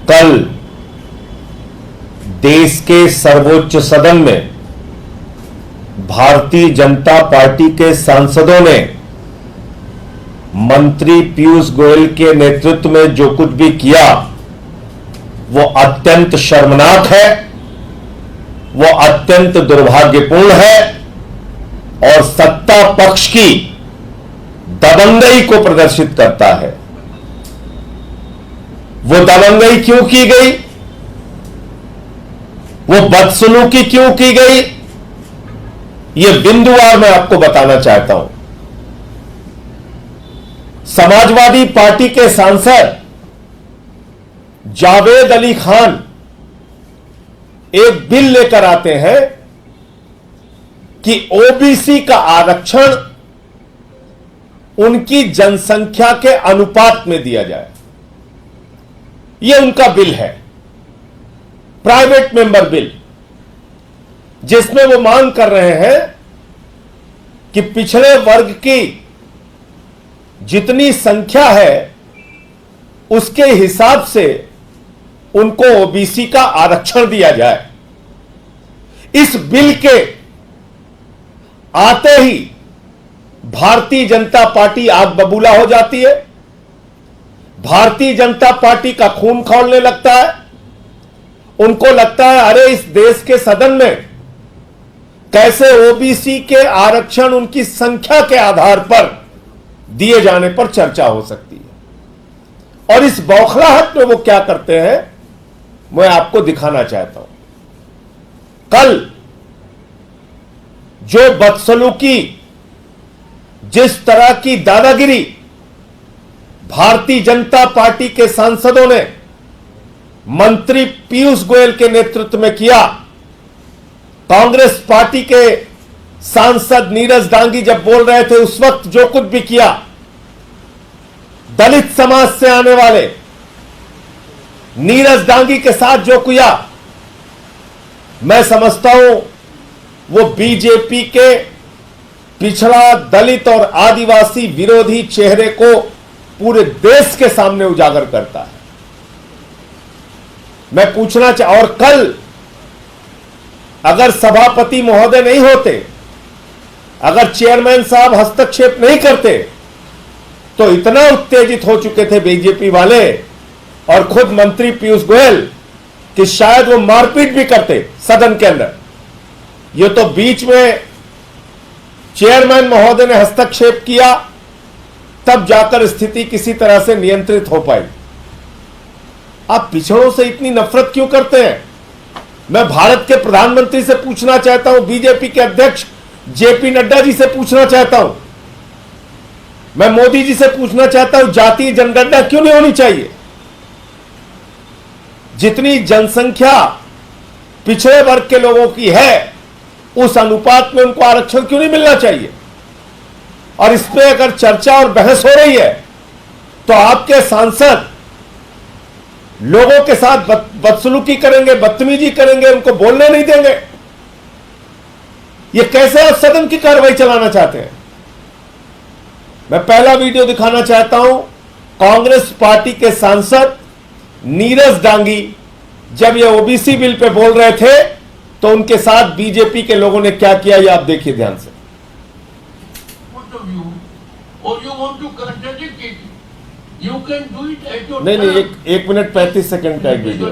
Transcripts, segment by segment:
कल देश के सर्वोच्च सदन में भारतीय जनता पार्टी के सांसदों ने मंत्री पीयूष गोयल के नेतृत्व में जो कुछ भी किया वो अत्यंत शर्मनाक है, वो अत्यंत दुर्भाग्यपूर्ण है और सत्ता पक्ष की दबंगई को प्रदर्शित करता है। वो दबंगई क्यों की गई, वो बदसलूकी क्यों की गई, ये बिंदुवार मैं आपको बताना चाहता हूं। समाजवादी पार्टी के सांसद जावेद अली खान एक बिल लेकर आते हैं कि ओबीसी का आरक्षण उनकी जनसंख्या के अनुपात में दिया जाए। यह उनका बिल है, प्राइवेट मेंबर बिल, जिसमें वो मांग कर रहे हैं कि पिछड़े वर्ग की जितनी संख्या है उसके हिसाब से उनको ओबीसी का आरक्षण दिया जाए। इस बिल के आते ही भारतीय जनता पार्टी आग बबूला हो जाती है, भारतीय जनता पार्टी का खून खौलने लगता है। उनको लगता है अरे इस देश के सदन में कैसे ओबीसी के आरक्षण उनकी संख्या के आधार पर दिए जाने पर चर्चा हो सकती है। और इस बौखलाहट में वो क्या करते हैं मैं आपको दिखाना चाहता हूं। कल जो बदसलूकी, जिस तरह की दादागिरी भारतीय जनता पार्टी के सांसदों ने मंत्री पीयूष गोयल के नेतृत्व में किया, कांग्रेस पार्टी के सांसद नीरज डांगी जब बोल रहे थे उस वक्त जो कुछ भी किया, दलित समाज से आने वाले नीरज डांगी के साथ जो किया, मैं समझता हूं वो बीजेपी के पिछड़ा, दलित और आदिवासी विरोधी चेहरे को पूरे देश के सामने उजागर करता है। मैं पूछना और कल अगर सभापति महोदय नहीं होते, अगर चेयरमैन साहब हस्तक्षेप नहीं करते, तो इतना उत्तेजित हो चुके थे बीजेपी वाले और खुद मंत्री पीयूष गोयल कि शायद वो मारपीट भी करते सदन के अंदर। ये तो बीच में चेयरमैन महोदय ने हस्तक्षेप किया, तब जाकर स्थिति किसी तरह से नियंत्रित हो पाई। आप पिछड़ों से इतनी नफरत क्यों करते हैं? मैं भारत के प्रधानमंत्री से पूछना चाहता हूं, बीजेपी के अध्यक्ष जेपी नड्डा जी से पूछना चाहता हूं, मैं मोदी जी से पूछना चाहता हूं, जातीय जनगणना क्यों नहीं होनी चाहिए? जितनी जनसंख्या पिछड़े वर्ग के लोगों की है उस अनुपात में उनको आरक्षण क्यों नहीं मिलना चाहिए? और इस पे अगर चर्चा और बहस हो रही है तो आपके सांसद लोगों के साथ बदसलूकी करेंगे, बदतमीजी करेंगे, उनको बोलने नहीं देंगे। ये कैसे आप सदन की कार्रवाई चलाना चाहते हैं? मैं पहला वीडियो दिखाना चाहता हूं। कांग्रेस पार्टी के सांसद नीरज डांगी जब ये ओबीसी बिल पे बोल रहे थे तो उनके साथ बीजेपी के लोगों ने क्या किया, ये आप देखिए ध्यान से। नहीं, 1 मिनट 35 सेकंड का एक वीडियो।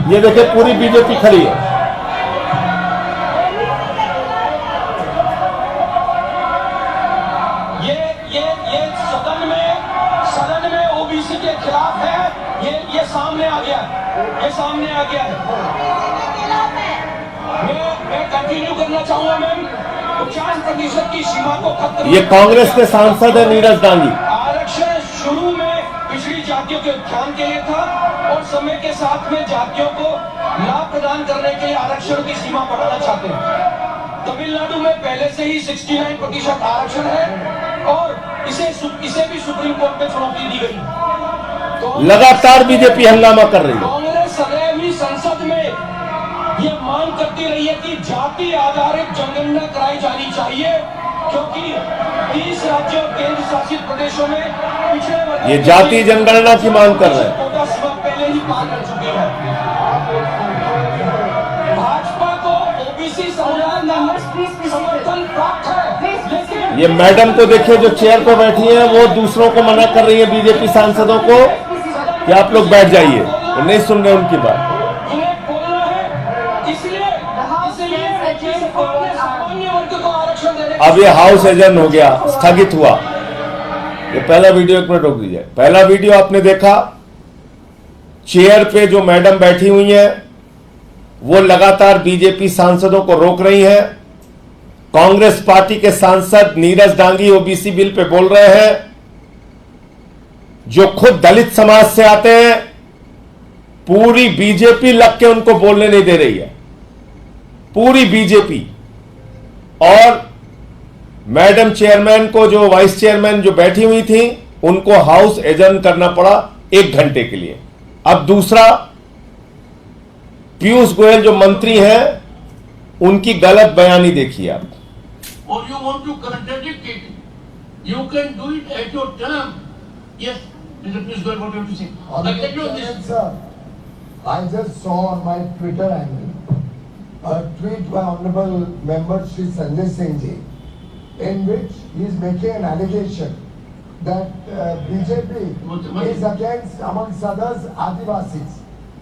ये देखिए पूरी बीजेपी खड़ी है। ये सदन में ओबीसी के खिलाफ है। ये सामने आ गया है, ये सामने आ गया है। मैं कंटिन्यू करना चाहूंगा मैम। 50% की सीमा को खत्म। ये कांग्रेस के सांसद है नीरज डांगी। आरक्षण शुरू में पिछड़ी जातियों के उत्थान के लिए था और समय के साथ में जातियों को लाभ प्रदान करने के लिए आरक्षण की सीमा बढ़ाना चाहते हैं। तमिलनाडु में पहले से ही 69% आरक्षण है और इसे भी सुप्रीम कोर्ट में चुनौती दी गई। लगातार बीजेपी हंगामा कर रही है। कांग्रेस सदैव ही संसद में ये मांग करती रही है कि जाति आधारित जनगणना कराई जानी चाहिए, क्योंकि 30 राज्यों और केंद्र शासित प्रदेशों में पिछड़े वर्ग ये जाति जनगणना की मांग कर रहे हैं। कोटा सीमा पहले ही पार कर चुके हैं। भाजपा को ओबीसी समुदाय का समर्थन प्राप्त है, लेकिन ये मैडम को देखिए जो चेयर पर बैठी हैं, वो दूसरों को मना कर रही है, बीजेपी सांसदों को, कि आप लोग बैठ जाइए, वो नहीं सुन रहे उनकी बात। उन्हें बोलना है, इसलिए सामान्य वर्ग को आरक्षण देने अब ये हाउस एजन हो गया, स्थगित हुआ। ये पहला वीडियो, एक मिनट रोक दीजिए। पहला वीडियो आपने देखा, चेयर पे जो मैडम बैठी हुई है वो लगातार बीजेपी सांसदों को रोक रही हैं। कांग्रेस पार्टी के सांसद Neeraj Dangi OBC bill pay बोल रहे हैं, जो खुद दलित समाज से आते हैं। पूरी बीजेपी लग के उनको बोलने नहीं दे रही है, पूरी बीजेपी। और मैडम चेयरमैन को, जो वाइस चेयरमैन जो बैठी हुई थी, उनको हाउस एजर्न करना पड़ा 1 घंटे के लिए। अब दूसरा, पीयूष गोयल जो मंत्री हैं, उनकी गलत बयानी देखिए आप। Or you want to contradict it? You can do it at your term. Yes, Mr. Piyush Goyal, what do you have to say? Exactly on this. Sir, I just saw on my Twitter handle a tweet by Honorable Member Shri Sanjay Singh Ji, in which he is making an allegation that BJP is against, amongst others, Adivasis.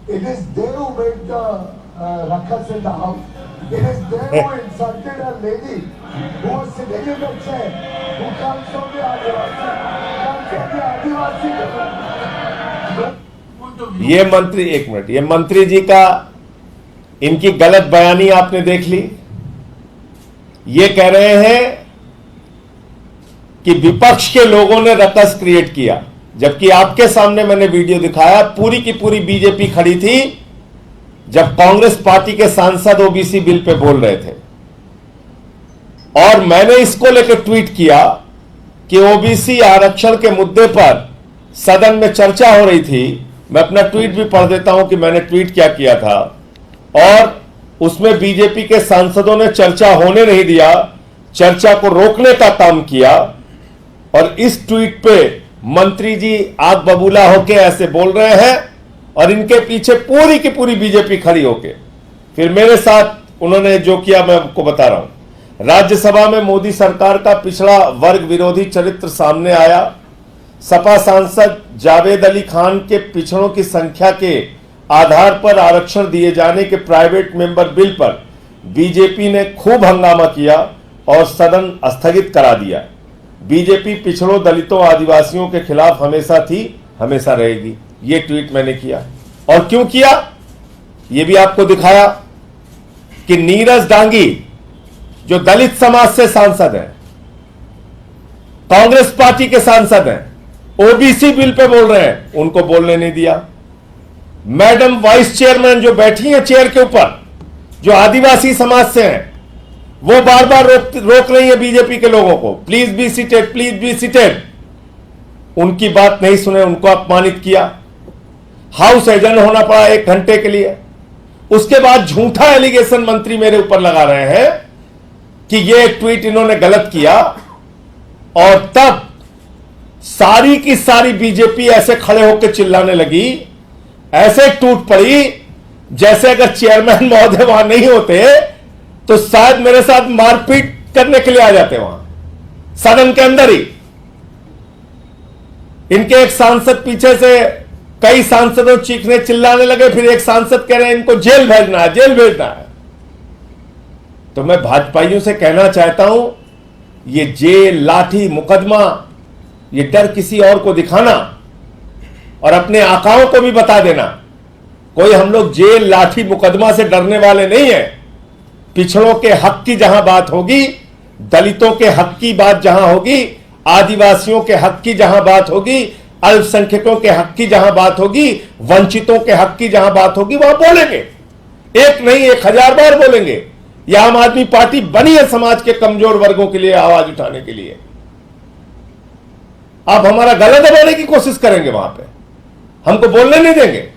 It is they who made the ruckus in the house. It is they who insulted a lady who was sitting in the chair, who comes from the Adivasi, comes from the Adivasi. Point of view. ये मंत्री, एक minute, ये मंत्री जी का, इनकी गलत बयानी आपने देख ली। ये कह रहे हैं कि विपक्ष के लोगों ने रकस क्रिएट किया, जबकि आपके सामने मैंने वीडियो दिखाया, पूरी की पूरी बीजेपी खड़ी थी जब कांग्रेस पार्टी के सांसद ओबीसी बिल पे बोल रहे थे। और मैंने इसको लेकर ट्वीट किया कि ओबीसी आरक्षण के मुद्दे पर सदन में चर्चा हो रही थी। मैं अपना ट्वीट भी पढ़ देता हूं कि मैंने ट्वीट क्या किया था। और उसमें बीजेपी के सांसदों ने चर्चा होने नहीं दिया, चर्चा को रोकने का काम किया। और इस ट्वीट पे मंत्री जी आग बबूला होके ऐसे बोल रहे हैं, और इनके पीछे पूरी की पूरी बीजेपी खड़ी होके। फिर मेरे साथ उन्होंने जो किया मैं आपको बता रहा हूं। राज्यसभा में मोदी सरकार का पिछड़ा वर्ग विरोधी चरित्र सामने आया। सपा सांसद जावेद अली खान के पिछड़ों की संख्या के आधार पर आरक्षण दिए जाने के प्राइवेट मेंबर बिल पर बीजेपी ने खूब हंगामा किया और सदन स्थगित करा दिया। बीजेपी पिछड़ों, दलितों, आदिवासियों के खिलाफ हमेशा थी, हमेशा रहेगी। ये ट्वीट मैंने किया। और क्यों किया, ये भी आपको दिखाया कि नीरज डांगी जो दलित समाज से सांसद हैं, कांग्रेस पार्टी के सांसद हैं, ओबीसी बिल पे बोल रहे हैं, उनको बोलने नहीं दिया। मैडम वाइस चेयरमैन जो बैठी हैं चेयर के ऊपर, जो आदिवासी समाज से हैं, वो बार बार रोक रही है बीजेपी के लोगों को, please be seated, please be seated. उनकी बात नहीं सुने, उनको अपमानित किया। हाउस एजन होना पड़ा 1 घंटे के लिए। उसके बाद झूठा एलिगेशन मंत्री मेरे ऊपर लगा रहे हैं कि ये ट्वीट इन्होंने गलत किया। और तब सारी की सारी बीजेपी ऐसे खड़े होकर चिल्लाने लगी, ऐसे टूट पड़ी जैसे अगर चेयरमैन महोदय वहां नहीं होते तो शायद मेरे साथ मारपीट करने के लिए आ जाते वहां सदन के अंदर ही। इनके एक सांसद पीछे से कई सांसदों चीखने चिल्लाने लगे, फिर एक सांसद कह रहे हैं इनको जेल भेजना है, जेल भेजना है। तो मैं भाजपाइयों से कहना चाहता हूं, ये जेल, लाठी, मुकदमा, ये डर किसी और को दिखाना और अपने आकाओं को भी बता देना, कोई हम लोग जेल, लाठी, मुकदमा से डरने वाले नहीं है। पिछड़ों के हक की जहां बात होगी, दलितों के हक की बात जहां होगी, आदिवासियों के हक की जहां बात होगी, अल्पसंख्यकों के हक की जहां बात होगी, वंचितों के हक की जहां बात होगी, वहां बोलेंगे। एक नहीं 1000 बार बोलेंगे। यह आम आदमी पार्टी बनी है समाज के कमजोर वर्गों के लिए आवाज उठाने के लिए। आप हमारा गला दबाने की कोशिश करेंगे, वहां पे हमको बोलने नहीं देंगे।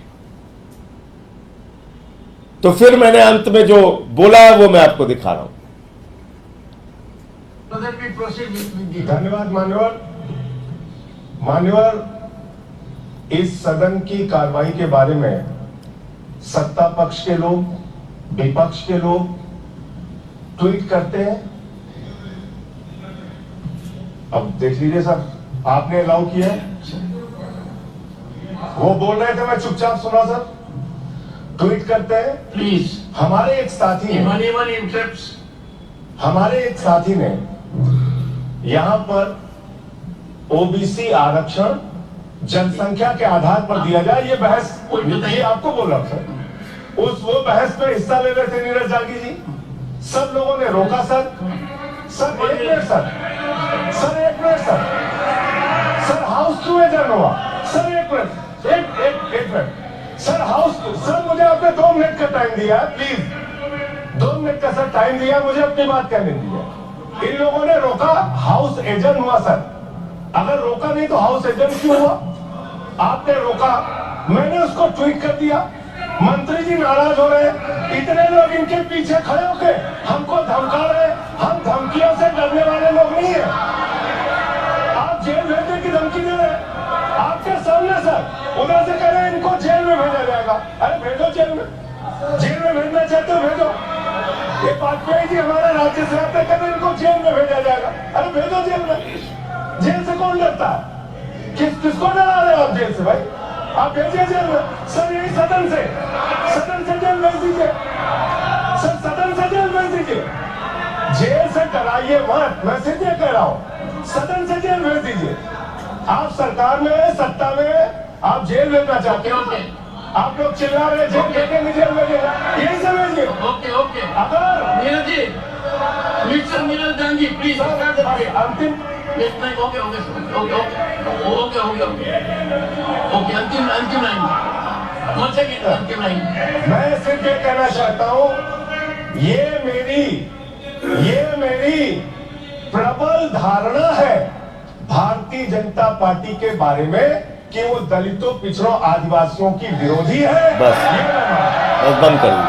तो फिर मैंने अंत में जो बोला है वो मैं आपको दिखा रहा हूं। So that we proceed with the. धन्यवाद मान्यवर। मान्यवर, इस सदन की कार्रवाई के बारे में सत्ता पक्ष के लोग, विपक्ष के लोग ट्वीट करते हैं। अब देख लीजिए सर, आपने अलाउ किया है, वो बोल रहे थे, मैं चुपचाप सुना सर। ट्वीट करते हैं। Please. हमारे एक साथी If ने anyone interrupts, यहां पर ओबीसी आरक्षण जनसंख्या के आधार पर दिया जाए, ये बहस, ये आपको बोल रहा सर, वो बहस में हिस्सा ले रहे थे नीरज जागी जी, सब लोगों ने रोका सर। सर एक मिनट सर, हाउस क्यों एडजर्न हुआ सर? एक मिनट सर, सर मुझे आपने 2 मिनट का टाइम दिया है, प्लीज 2 मिनट का सर टाइम दिया, मुझे अपनी बात कहने दिया। इन लोगों ने रोका, हाउस एडजर्न हुआ सर। अगर रोका नहीं तो हाउस एडजर्न क्यों हुआ? आपने रोका, मैंने उसको ट्वीट कर दिया। मंत्री जी नाराज हो रहे हैं, इतने लोग इनके पीछे खड़े होके हमको धमका रहे हैं। हम धमकियों से डरने वाले लोग नहीं है। आप जेल भेजने की धमकी दे रहे हैं आपके सामने सर, उधर से कह रहे हैं इनको जेल में भेजा जाएगा। अरे भेजो जेल में भेजना चाहते हो भेजो। ये वाजपेयी जी हमारे राज्य से आते कहते इनको जेल में भेजा जाएगा। अरे भेजो जेल में। जेल से कौन डरता है? किसको डरा रहे हो आप जेल से भाई? आप भेजिए जेल में सर, यही सदन से जेल भेज दीजिए सर, सदन से जेल भेज दीजिए। जेल से डराइए मत, मैं सीधे कह रहा हूं, सदन से जेल भेज दीजिए। आप सरकार में, सत्ता में, आप जेल भेजना चाहते हो। आप लोग चिल्ला रहे जेल भेजेंगे, जेल भेजेगा, यही समझिए। okay. अगर Neeraj ji, Mr. Neeraj Gandhi, please start the debate. अंतिम Yes, okay, अंतिम लाइन। Once again, अंतिम लाइन। मैं सिर्फ ये कहना चाहता हूं, ये मेरी प्रबल धारणा है भारतीय जनता पार्टी के बारे में कि वो दलितों, पिछड़ों, आदिवासियों की विरोधी है। बस बंद करिए।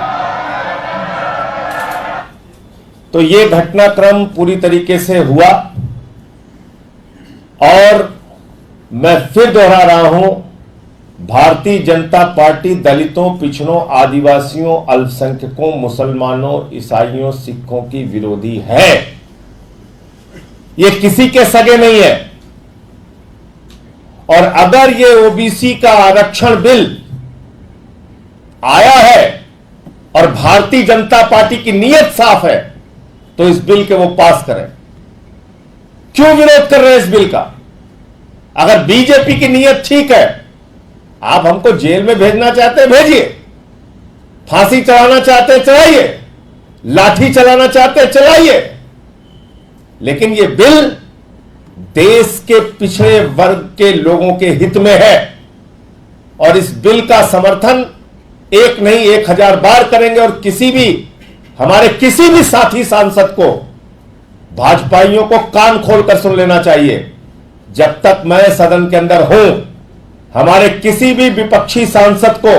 तो ये घटनाक्रम पूरी तरीके से हुआ और मैं फिर दोहरा रहा हूं, भारतीय जनता पार्टी दलितों, पिछड़ों, आदिवासियों, अल्पसंख्यकों, मुसलमानों, ईसाइयों, सिखों की विरोधी है। ये किसी के सगे नहीं है। और अगर ये ओबीसी का आरक्षण बिल आया है और भारतीय जनता पार्टी की नीयत साफ है तो इस बिल के वो पास करें। क्यों विरोध कर रहे हैं इस बिल का? अगर बीजेपी की नीयत ठीक है, आप हमको जेल में भेजना चाहते हैं भेजिए, फांसी चढ़ाना चाहते हैं चढ़ाइए, लाठी चलाना चाहते हैं चलाइए, लेकिन यह बिल देश के पिछड़े वर्ग के लोगों के हित में है और इस बिल का समर्थन एक नहीं 1000 बार करेंगे। और हमारे किसी भी साथी सांसद को, भाजपाइयों को कान खोलकर सुन लेना चाहिए, जब तक मैं सदन के अंदर हूं, हमारे किसी भी विपक्षी सांसद को,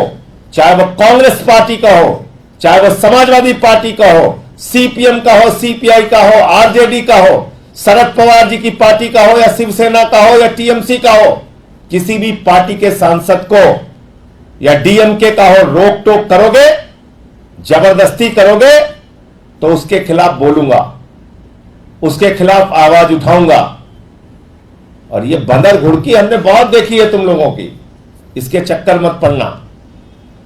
चाहे वह कांग्रेस पार्टी का हो, चाहे वह समाजवादी पार्टी का हो, सीपीएम का हो, सीपीआई का हो, आरजेडी का हो, शरद पवार जी की पार्टी का हो या शिवसेना का हो या टीएमसी का हो, किसी भी पार्टी के सांसद को या डीएमके का हो, रोक टोक करोगे, जबरदस्ती करोगे तो उसके खिलाफ बोलूंगा, उसके खिलाफ आवाज उठाऊंगा। और ये बंदर घुड़की हमने बहुत देखी है तुम लोगों की, इसके चक्कर मत पड़ना।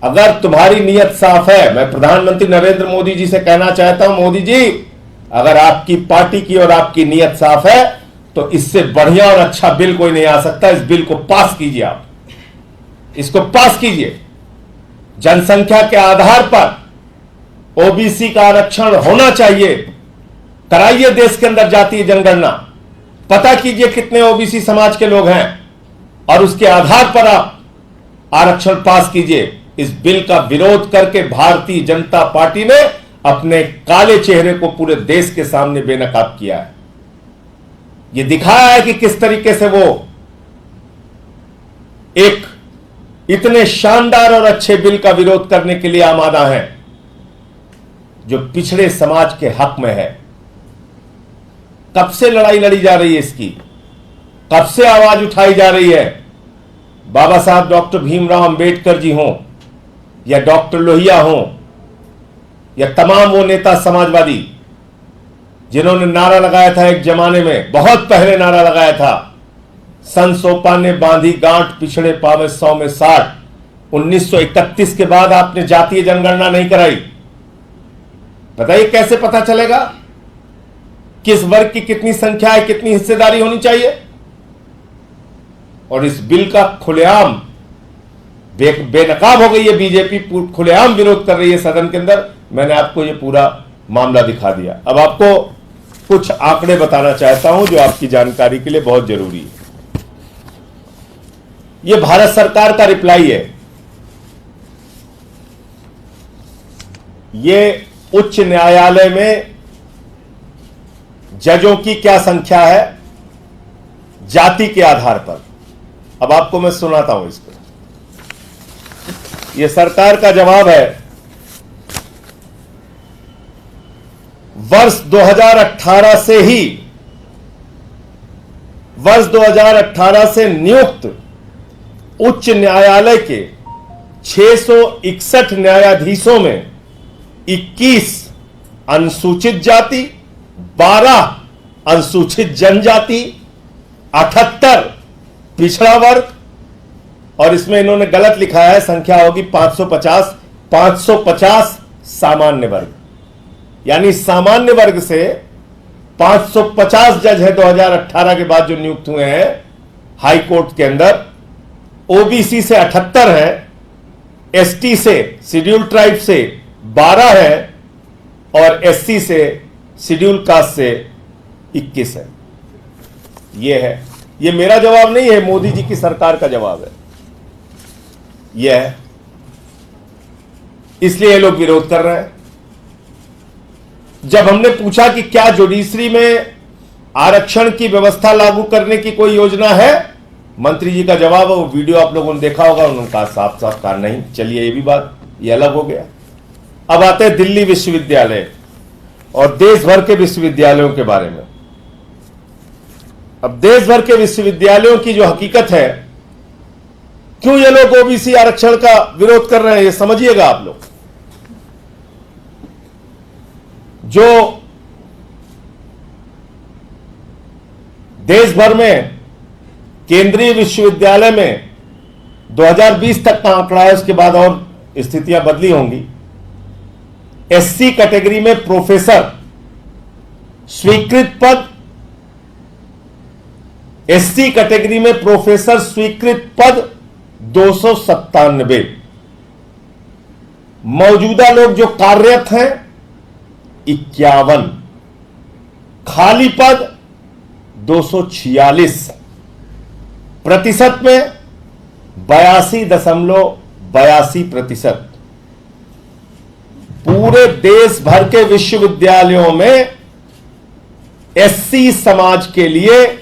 अगर तुम्हारी नीयत साफ है, मैं प्रधानमंत्री नरेंद्र मोदी जी से कहना चाहता हूं, मोदी जी अगर आपकी पार्टी की और आपकी नीयत साफ है तो इससे बढ़िया और अच्छा बिल कोई नहीं आ सकता। इस बिल को पास कीजिए, आप इसको पास कीजिए। जनसंख्या के आधार पर ओबीसी का आरक्षण होना चाहिए। कराइए देश के अंदर जातीय जनगणना, पता कीजिए कितने ओबीसी समाज के लोग हैं और उसके आधार पर आप आरक्षण पास कीजिए। इस बिल का विरोध करके भारतीय जनता पार्टी ने अपने काले चेहरे को पूरे देश के सामने बेनकाब किया है। यह दिखाया है कि किस तरीके से वो एक इतने शानदार और अच्छे बिल का विरोध करने के लिए आमादा हैं। जो पिछड़े समाज के हक में है। कब से लड़ाई लड़ी जा रही है इसकी, कब से आवाज उठाई जा रही है। बाबा साहब डॉक्टर भीमराव अंबेडकर जी हों या डॉक्टर लोहिया हों या तमाम वो नेता समाजवादी जिन्होंने नारा लगाया था एक जमाने में, बहुत पहले नारा लगाया था, सन सोपा ने बांधी गांठ पिछड़े पावे 100 में 60। 1931 के बाद आपने जातीय जनगणना नहीं कराई। बताइए कैसे पता चलेगा किस वर्ग की कितनी संख्या है, कितनी हिस्सेदारी होनी चाहिए। और इस बिल का खुलेआम बेनकाब हो गई है बीजेपी, खुलेआम विरोध कर रही है सदन के अंदर। मैंने आपको यह पूरा मामला दिखा दिया। अब आपको कुछ आंकड़े बताना चाहता हूं जो आपकी जानकारी के लिए बहुत जरूरी है। यह भारत सरकार का रिप्लाई है। यह उच्च न्यायालय में जजों की क्या संख्या है जाति के आधार पर। अब आपको मैं सुनाता हूं इसको। यह सरकार का जवाब है। वर्ष 2018 से ही, वर्ष 2018 से नियुक्त उच्च न्यायालय के 661 न्यायाधीशों में 21 अनुसूचित जाति, 12 अनुसूचित जनजाति, 78 पिछड़ा वर्ग, और इसमें इन्होंने गलत लिखा है, संख्या होगी 550 सामान्य वर्ग। यानी सामान्य वर्ग से 550 जज है 2018 के बाद जो नियुक्त हुए हैं हाई कोर्ट के अंदर। ओबीसी से 78 है, एसटी से, शेड्यूल ट्राइब से 12 है, और एससी से, शेड्यूल कास्ट से 21 है। यह है, यह मेरा जवाब नहीं है, मोदी जी की सरकार का जवाब है। यह है, इसलिए ये लोग विरोध कर रहे हैं। जब हमने पूछा कि क्या जुडिशरी में आरक्षण की व्यवस्था लागू करने की कोई योजना है, मंत्री जी का जवाब है, वो वीडियो आप लोगों ने देखा होगा, उन्होंने कहा साफ साफ कहा नहीं। चलिए ये भी बात, ये अलग हो गया। अब आते हैं दिल्ली विश्वविद्यालय और देश भर के विश्वविद्यालयों के बारे में। अब देश भर के विश्वविद्यालयों की जो हकीकत है, क्यों ये लोग ओबीसी आरक्षण का विरोध कर रहे हैं, ये समझिएगा आप लोग। जो देश भर में केंद्रीय विश्वविद्यालय में 2020 तक का आंकड़ा है, उसके बाद और स्थितियां बदली होंगी। एससी कैटेगरी में प्रोफेसर स्वीकृत पद, एससी कैटेगरी में प्रोफेसर स्वीकृत पद 297। मौजूदा लोग जो कार्यरत हैं 51, खाली पद 246। प्रतिशत में 82.82%। पूरे देश भर के विश्वविद्यालयों में एससी समाज के लिए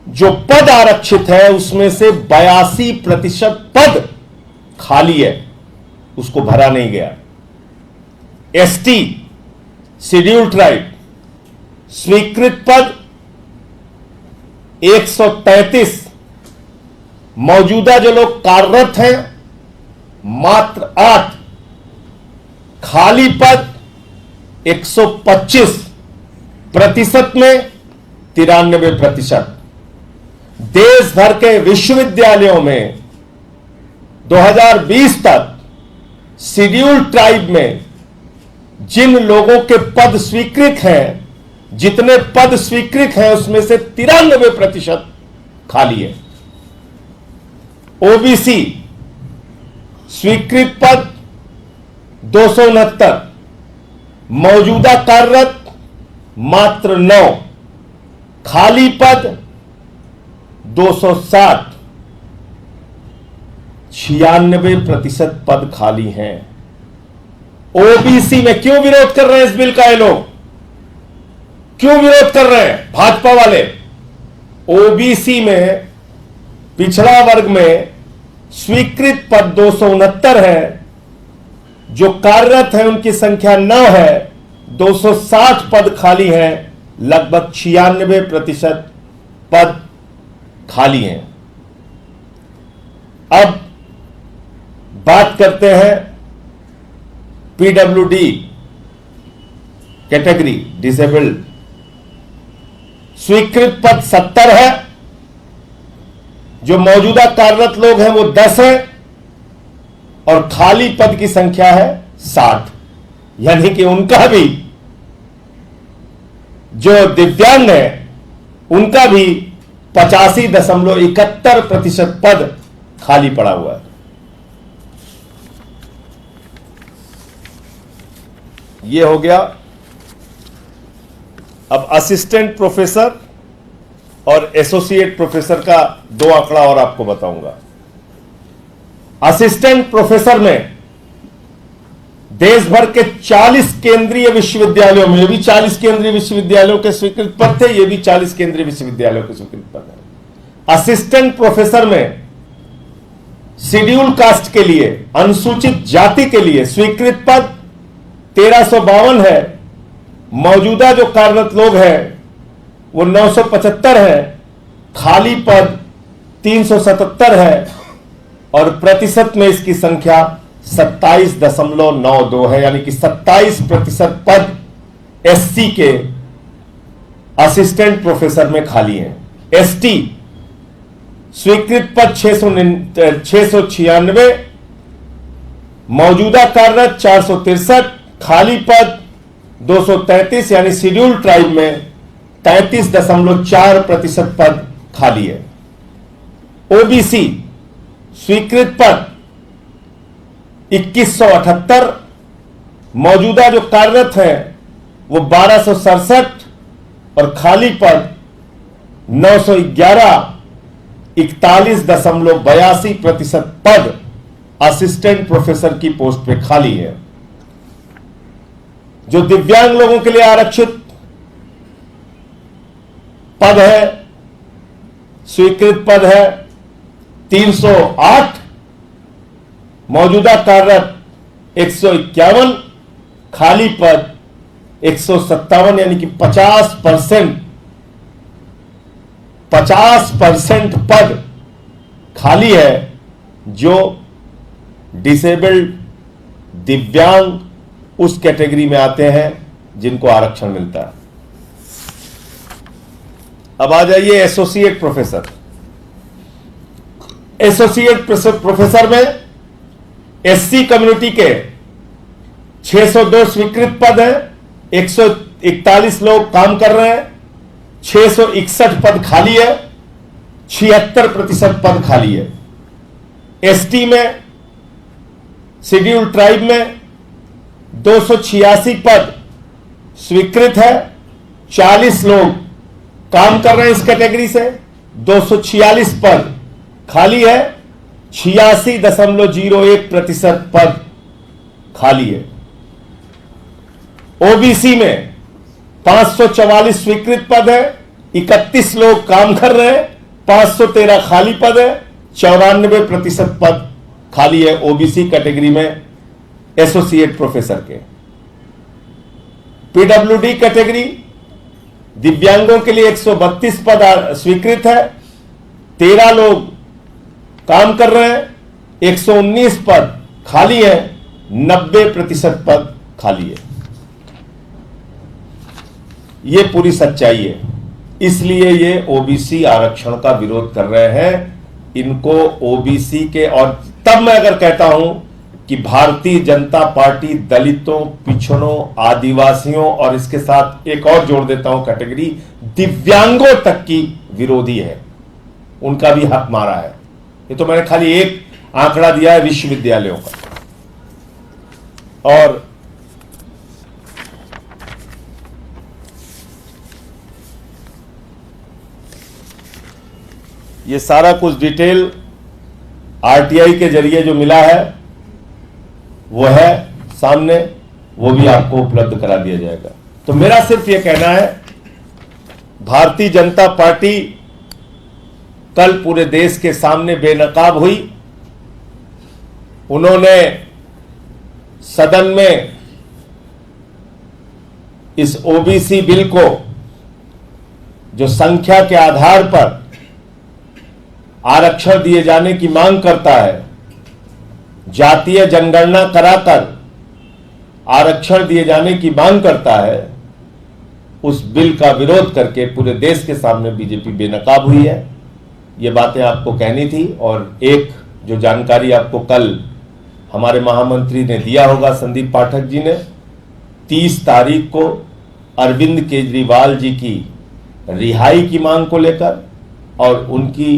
जो पद आरक्षित है उसमें से 82% पद खाली है, उसको भरा नहीं गया। एसटी, शेड्यूल ट्राइब स्वीकृत पद 133। मौजूदा जो लोग कार्यरत हैं मात्र 8, खाली पद 125। प्रतिशत में 93%। देश भर के विश्वविद्यालयों में 2020 तक शेड्यूल ट्राइब में जिन लोगों के पद स्वीकृत हैं, जितने पद स्वीकृत हैं उसमें से 93% खाली है। ओबीसी स्वीकृत पद 269, मौजूदा कार्यरत मात्र 9, खाली पद 260। 96% पद खाली हैं। ओबीसी में क्यों विरोध कर रहे हैं इस बिल का ये लोग? क्यों विरोध कर रहे हैं भाजपा वाले? ओबीसी में, पिछड़ा वर्ग में स्वीकृत पद 269 है, जो कार्यरत है उनकी संख्या 9 है, 260 पद खाली हैं, लगभग 96% पद खाली हैं। अब बात करते हैं पीडब्ल्यूडी कैटेगरी, डिसेबल्ड। स्वीकृत पद 70 है, जो मौजूदा कार्यरत लोग हैं वो 10 है, और खाली पद की संख्या है 60। यानी कि उनका भी, जो दिव्यांग है उनका भी 85.71% पद खाली पड़ा हुआ है। ये हो गया। अब असिस्टेंट प्रोफेसर और एसोसिएट प्रोफेसर का 2 आंकड़ा और आपको बताऊंगा। असिस्टेंट प्रोफेसर में देश भर के 40 केंद्रीय विश्वविद्यालयों में, ये भी 40 केंद्रीय विश्वविद्यालयों के स्वीकृत पद थे, ये भी 40 केंद्रीय विश्वविद्यालयों के स्वीकृत पद है। असिस्टेंट प्रोफेसर में शेड्यूल कास्ट के लिए, अनुसूचित जाति के लिए स्वीकृत पद 1352 है। मौजूदा जो कार्यरत लोग हैं वो 975 है, खाली पद 377 है, और प्रतिशत में इसकी संख्या 27.92 है। यानी कि 27% पद एससी के असिस्टेंट प्रोफेसर में खाली हैं। एसटी स्वीकृत पद 696, मौजूदा कार्यरत 463, खाली पद 233, यानी शेड्यूल ट्राइब में 33.4% पद खाली है। ओबीसी स्वीकृत पद 2178, मौजूदा जो कार्यरत है वो 1267, और खाली पद 911, 41.82% पद असिस्टेंट प्रोफेसर की पोस्ट पे खाली है। जो दिव्यांग लोगों के लिए आरक्षित पद है, स्वीकृत पद है 308, मौजूदा कार्यरत 151, खाली पद 157, यानी कि 50% पद खाली है, जो डिसेबल्ड, दिव्यांग उस कैटेगरी में आते हैं जिनको आरक्षण मिलता है। अब आ जाइए एसोसिएट प्रोफेसर। एसोसिएट प्रोफेसर में एससी कम्युनिटी के 602 स्वीकृत पद हैं, 141 लोग काम कर रहे हैं, 661 पद खाली है, 76% पद खाली है। एसटी में, शेड्यूल ट्राइब में 286 पद स्वीकृत है, 40 लोग काम कर रहे हैं इस कैटेगरी से, 246 पद खाली है, 86.01% पद खाली है। ओबीसी में 544 स्वीकृत पद है, 31 लोग काम कर रहे हैं, 513 खाली पद है, 94% पद खाली है ओबीसी कैटेगरी में एसोसिएट प्रोफेसर के। पीडब्ल्यूडी कैटेगरी दिव्यांगों के लिए 132 पद स्वीकृत है, 13 लोग काम कर रहे हैं, 119 पद खाली है, 90% पद खाली है। ये पूरी सच्चाई है, इसलिए ये ओबीसी आरक्षण का विरोध कर रहे हैं। इनको ओबीसी के, और तब मैं अगर कहता हूं कि भारतीय जनता पार्टी दलितों, पिछड़ों, आदिवासियों और इसके साथ एक और जोड़ देता हूं कैटेगरी, दिव्यांगों तक की विरोधी है, उनका भी हक मारा है। ये तो मैंने खाली एक आंकड़ा दिया है विश्वविद्यालयों का। और ये सारा कुछ डिटेल आरटीआई के जरिए जो मिला है वो है सामने, वो भी आपको उपलब्ध करा दिया जाएगा। तो मेरा सिर्फ ये कहना है, भारतीय जनता पार्टी कल पूरे देश के सामने बेनकाब हुई। उन्होंने सदन में इस ओबीसी बिल को जो संख्या के आधार पर आरक्षण दिए जाने की मांग करता है, जातीय जनगणना कराकर आरक्षण दिए जाने की मांग करता है, उस बिल का विरोध करके पूरे देश के सामने बीजेपी बेनकाब हुई है। ये बातें आपको कहनी थी। और एक जो जानकारी आपको कल हमारे महामंत्री ने दिया होगा, संदीप पाठक जी ने, 30 तारीख को अरविंद केजरीवाल जी की रिहाई की मांग को लेकर और उनकी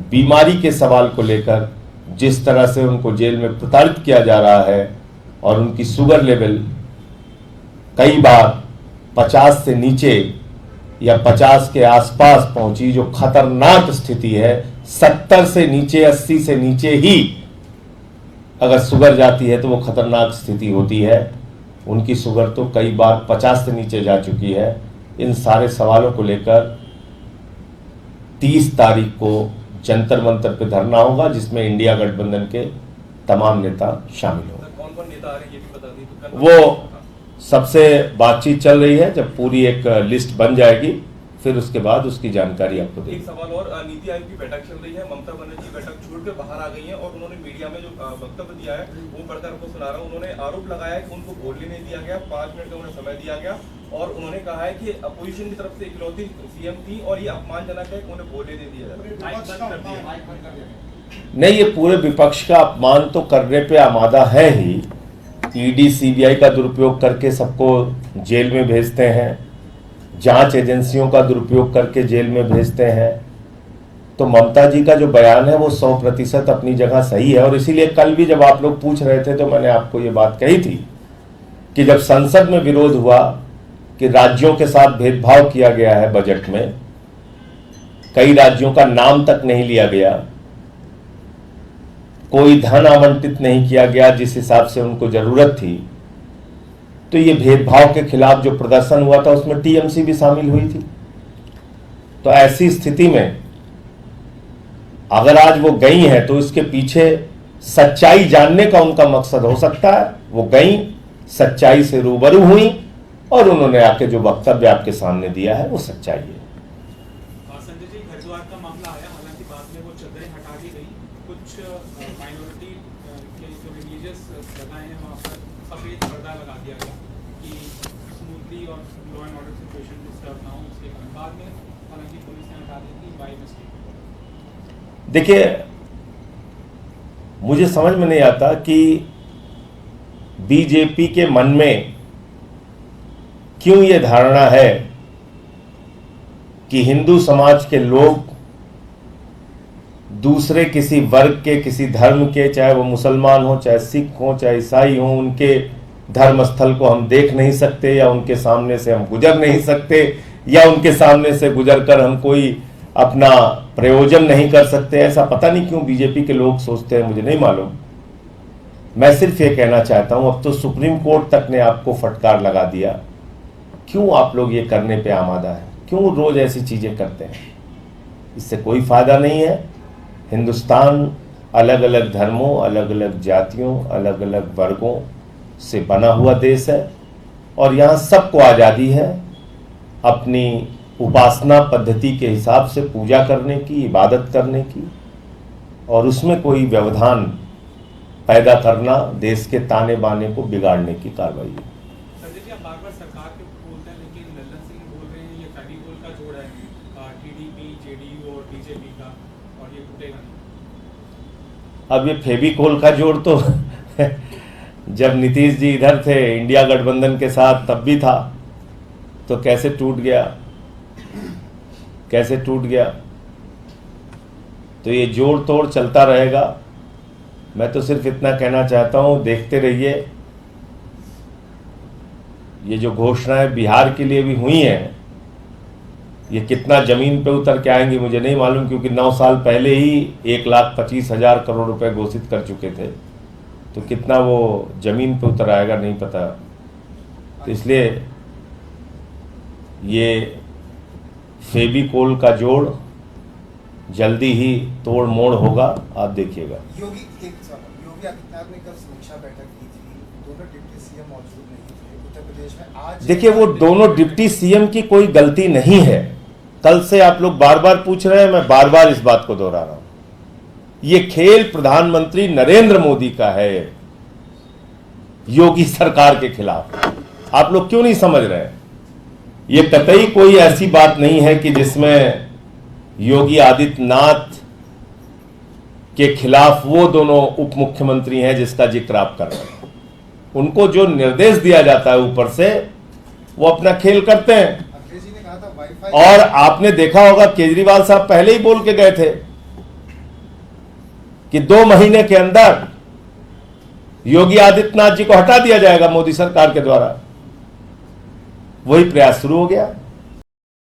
बीमारी के सवाल को लेकर जिस तरह से उनको जेल में प्रताड़ित किया जा रहा है और उनकी शुगर लेवल कई बार 50 से नीचे या 50 के आसपास पहुंची, जो खतरनाक स्थिति है। 70 से नीचे, 80 से नीचे ही अगर शुगर जाती है तो वो खतरनाक स्थिति होती है। उनकी शुगर तो कई बार 50 से नीचे जा चुकी है। इन सारे सवालों को लेकर 30 तारीख को जंतर मंतर पे धरना होगा, जिसमें इंडिया गठबंधन के तमाम नेता शामिल होंगे। कौन कौन नेता आ रहे हैं ये भी बता दी तो वो सबसे बातचीत चल रही है। जब पूरी एक लिस्ट बन जाएगी फिर उसके बाद उसकी जानकारी आपको एक देंगे। सवाल और, नीति आयोग की बैठक चल रही है, ममता बनर्जी बैठक छोड़कर बाहर आ गई हैं और उन्होंने मीडिया में जो वक्तव्य दिया है वो पढ़कर आपको सुना रहा हूं। उन्होंने आरोप लगाया है कि उनको बोलने नहीं दिया गया, 5 मिनट का उन्हें समय दिया गया और उन्होंने कहा है कि अपोजिशन की तरफ से इकलौती सीएम थी और ये अपमानजनक है कि उन्हें बोलने नहीं दिया जाता। नहीं, ये पूरे विपक्ष का अपमान तो करने पे आमादा है ही। ईडी सीबीआई का दुरुपयोग करके सबको जेल में भेजते हैं, जांच एजेंसियों का दुरुपयोग करके जेल में भेजते हैं। तो ममता जी का जो बयान है वो 100% अपनी जगह सही है। और इसीलिए कल भी जब आप लोग पूछ रहे थे तो मैंने आपको ये बात कही थी कि जब संसद में विरोध हुआ कि राज्यों के साथ भेदभाव किया गया है बजट में, कई राज्यों का नाम तक नहीं लिया गया, कोई धन आवंटित नहीं किया गया जिस हिसाब से उनको जरूरत थी, तो ये भेदभाव के खिलाफ जो प्रदर्शन हुआ था उसमें टीएमसी भी शामिल हुई थी। तो ऐसी स्थिति में अगर आज वो गई हैं तो इसके पीछे सच्चाई जानने का उनका मकसद हो सकता है। वो गई, सच्चाई से रूबरू हुई और उन्होंने आके जो वक्तव्य आपके सामने दिया है वो सच्चाई है। संजय जी, हरिद्वार का मामला आया, हालांकि बाद में वो चदरें हटा दी गई। कुछ माइनॉरिटी के जो रिलीजियस जगह हैं वहाँ पर सफेद पर्दा लगा दिया गया कि स्मूथली और law and order situation disturb ना हो। उसके बाद में हालांकि पुलिस ने हटा दी थी बाय मिस्टेक। देखिए, मुझे समझ में नहीं आता कि बीजेपी के मन में क्यों ये धारणा है कि हिंदू समाज के लोग दूसरे किसी वर्ग के, किसी धर्म के, चाहे वो मुसलमान हो, चाहे सिख हो, चाहे ईसाई हो, उनके धर्म स्थल को हम देख नहीं सकते या उनके सामने से हम गुजर नहीं सकते या उनके सामने से गुजरकर हम कोई अपना प्रयोजन नहीं कर सकते। ऐसा पता नहीं क्यों बीजेपी के लोग सोचते हैं, मुझे नहीं मालूम। मैं सिर्फ ये कहना चाहता हूं, अब तो सुप्रीम कोर्ट तक ने आपको फटकार लगा दिया। क्यों आप लोग ये करने पे आमादा है? क्यों रोज ऐसी चीजें करते हैं? इससे कोई फायदा नहीं है। हिंदुस्तान अलग अलग धर्मों, अलग अलग जातियों, अलग अलग वर्गों से बना हुआ देश है और यहाँ सबको आज़ादी है अपनी उपासना पद्धति के हिसाब से पूजा करने की, इबादत करने की, और उसमें कोई व्यवधान पैदा करना देश के ताने बाने को बिगाड़ने की कार्रवाई है। संजय जी, आप बार-बार सरकार के बोलते हैं, लेकिन लल्लन सिंह बोल रहे हैं ये फेविकोल का जोड़ है टीडीपी, जेडीयू और बीजेपी का, और ये टूटेगा नहीं। अब ये फेविकोल का जोड़ तो जब नीतीश जी इधर थे इंडिया गठबंधन के साथ तब भी था, तो कैसे टूट गया? कैसे टूट गया? तो ये जोड़ तोड़ चलता रहेगा। मैं तो सिर्फ इतना कहना चाहता हूं, देखते रहिए। ये जो घोषणाएं बिहार के लिए भी हुई हैं, ये कितना जमीन पे उतर के आएंगी मुझे नहीं मालूम, क्योंकि 9 साल पहले ही 1,25,000 करोड़ रुपए घोषित कर चुके थे। तो कितना वो जमीन पे उतर आएगा नहीं पता। तो इसलिए ये फेविकोल का जोड़ जल्दी ही तोड़ मोड़ होगा, आप देखिएगा। योगी आदित्यनाथ ने कल समीक्षा बैठक की थी, दोनों डिप्टी सीएम मौजूद नहीं थे उत्तर प्रदेश में। आज देखिए, वो दोनों डिप्टी सीएम की कोई गलती नहीं है। कल से आप लोग बार बार पूछ रहे हैं, मैं बार बार इस बात को दोहरा रहा हूं। ये खेल प्रधानमंत्री नरेंद्र मोदी का है योगी सरकार के खिलाफ। आप लोग क्यों नहीं समझ रहे? ये कतई कोई ऐसी बात नहीं है कि जिसमें योगी आदित्यनाथ के खिलाफ वो दोनों उप मुख्यमंत्री हैं जिसका जिक्र आप कर रहे हैं। उनको जो निर्देश दिया जाता है ऊपर से, वो अपना खेल करते हैं। अखिलेश जी ने कहा था वाईफाई, और आपने देखा होगा केजरीवाल साहब पहले ही बोल के गए थे कि 2 महीने के अंदर योगी आदित्यनाथ जी को हटा दिया जाएगा मोदी सरकार के द्वारा। वही प्रयास शुरू हो गया।